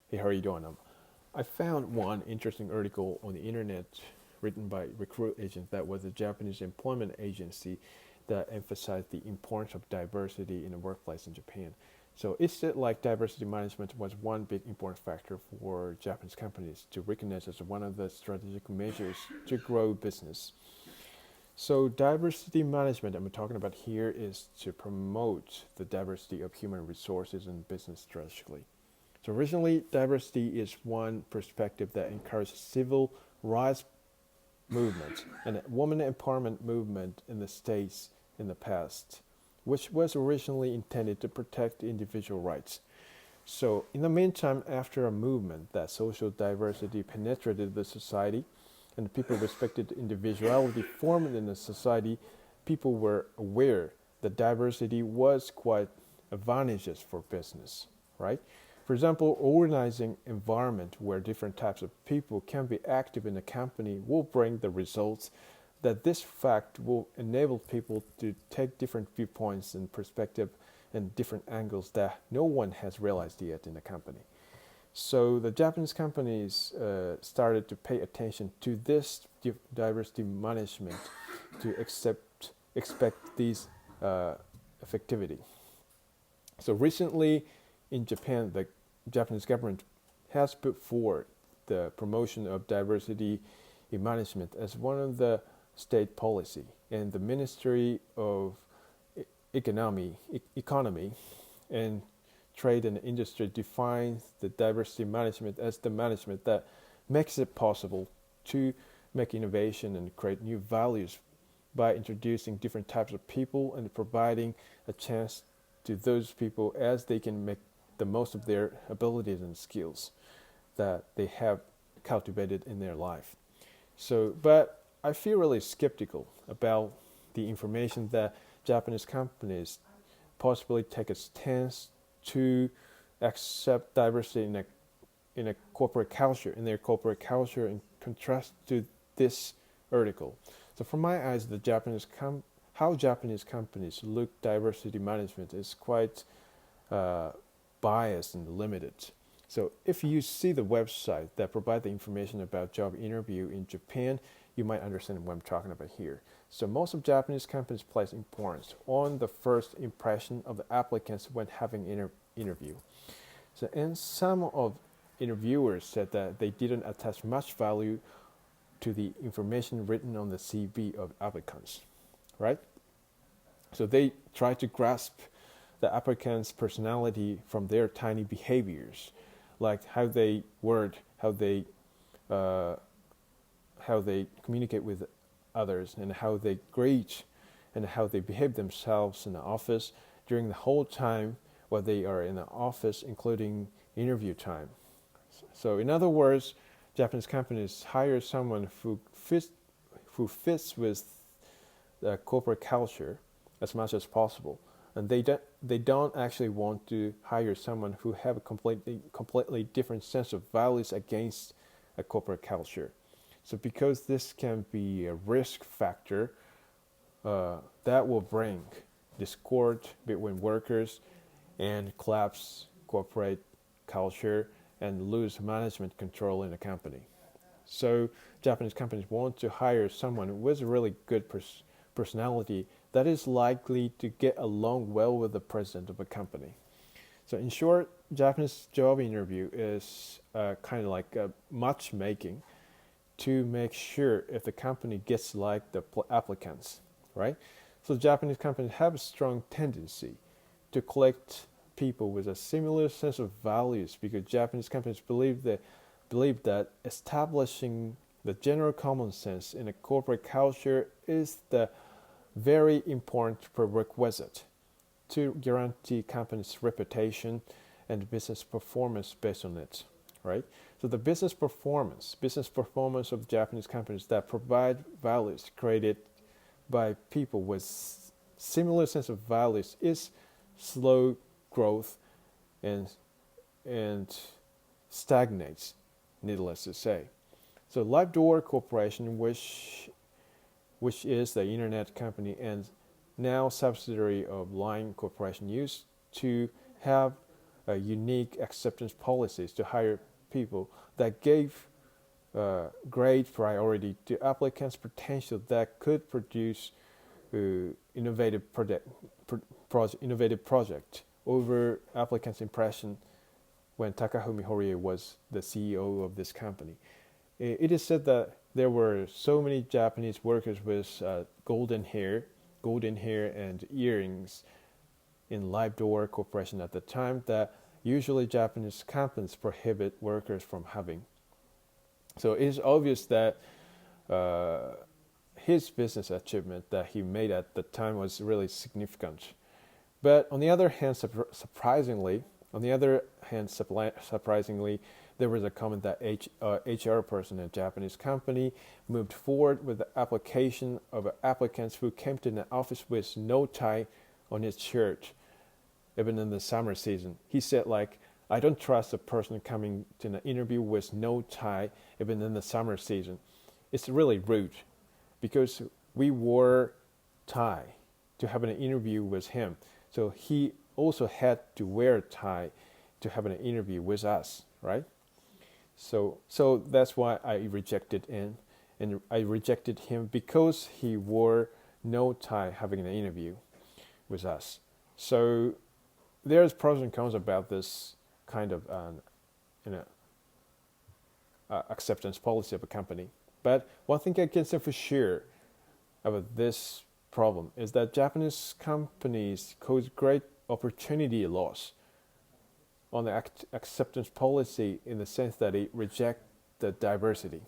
Hey, how are you doing? I found one interesting article on the internet written by Recruit Agent that was a Japanese employment agency that emphasized the importance of diversity in the workplace in Japan. So it said like diversity management was one big important factor for Japanese companies to recognize as one of the strategic measures to grow business. So diversity management I'm talking about here is to promote the diversity of human resources and business strategically. So originally, diversity is one perspective that encourages civil rights movement and woman empowerment movement in the states in the past, which was originally intended to protect individual rights. So in the meantime, after a movement that social diversity penetrated the society and people respected individuality formed in the society, people were aware that diversity was quite advantageous for business, right? For example, organizing environment where different types of people can be active in a company will bring the results that this fact will enable people to take different viewpoints and perspective and different angles that no one has realized yet in the company. So the Japanese companies started to pay attention to this diversity management to expect these effectivity. So recently in Japan, the Japanese government has put forward the promotion of diversity in management as one of the state policy, and the Ministry of Economy and Trade and Industry defines the diversity management as the management that makes it possible to make innovation and create new values by introducing different types of people and providing a chance to those people as they can make the most of their abilities and skills that they have cultivated in their life. So, but I feel really skeptical about the information that Japanese companies possibly take a stance to accept diversity in a corporate culture, in their corporate culture, in contrast to this article. So, from my eyes, how Japanese companies look diversity management is quite biased and limited. So if you see the website that provide the information about job interview in Japan, you might understand what I'm talking about here. So most of Japanese companies place importance on the first impression of the applicants when having interview. So and some of interviewers said that they didn't attach much value to the information written on the CV of applicants, right? So they try to grasp the applicant's personality from their tiny behaviors, like how they word, uh, how they communicate with others, and how they greet, and how they behave themselves in the office during the whole time while they are in the office, including interview time. So, in other words, Japanese companies hire someone who fits with the corporate culture as much as possible, and they don't actually want to hire someone who have a completely different sense of values against a corporate culture. So because this can be a risk factor, that will bring discord between workers and collapse corporate culture and lose management control in the company. So Japanese companies want to hire someone with a really good personality that is likely to get along well with the president of a company. So in short, Japanese job interview is kind of like a matchmaking to make sure if the company gets like the applicants, right? So Japanese companies have a strong tendency to collect people with a similar sense of values because Japanese companies believe that establishing the general common sense in a corporate culture is the very important prerequisite to guarantee company's reputation and business performance based on it, right? So the business performance of Japanese companies that provide values created by people with similar sense of values is slow growth and and stagnates, needless to say. So LiveDoor Corporation, which is the internet company and now subsidiary of Line Corporation, used to have unique acceptance policies to hire people that gave great priority to applicants' potential that could produce innovative project over applicants' impression when Takahumi Horie was the CEO of this company. It is said that there were so many Japanese workers with golden hair and earrings in Live Door Corporation at the time that usually Japanese companies prohibit workers from having. So it is obvious that his business achievement that he made at the time was really significant. But on the other hand, surprisingly, there was a comment that HR person in a Japanese company moved forward with the application of applicants who came to the office with no tie on his shirt, even in the summer season. He said, like, I don't trust a person coming to an interview with no tie, even in the summer season. It's really rude, because we wore tie to have an interview with him. So he also had to wear a tie to have an interview with us, right? So that's why I rejected him, and I rejected him because he wore no tie having an interview with us. So there's pros and cons about this kind of acceptance policy of a company. But one thing I can say for sure about this problem is that Japanese companies cause great opportunity loss on the acceptance policy in the sense that it rejects the diversity.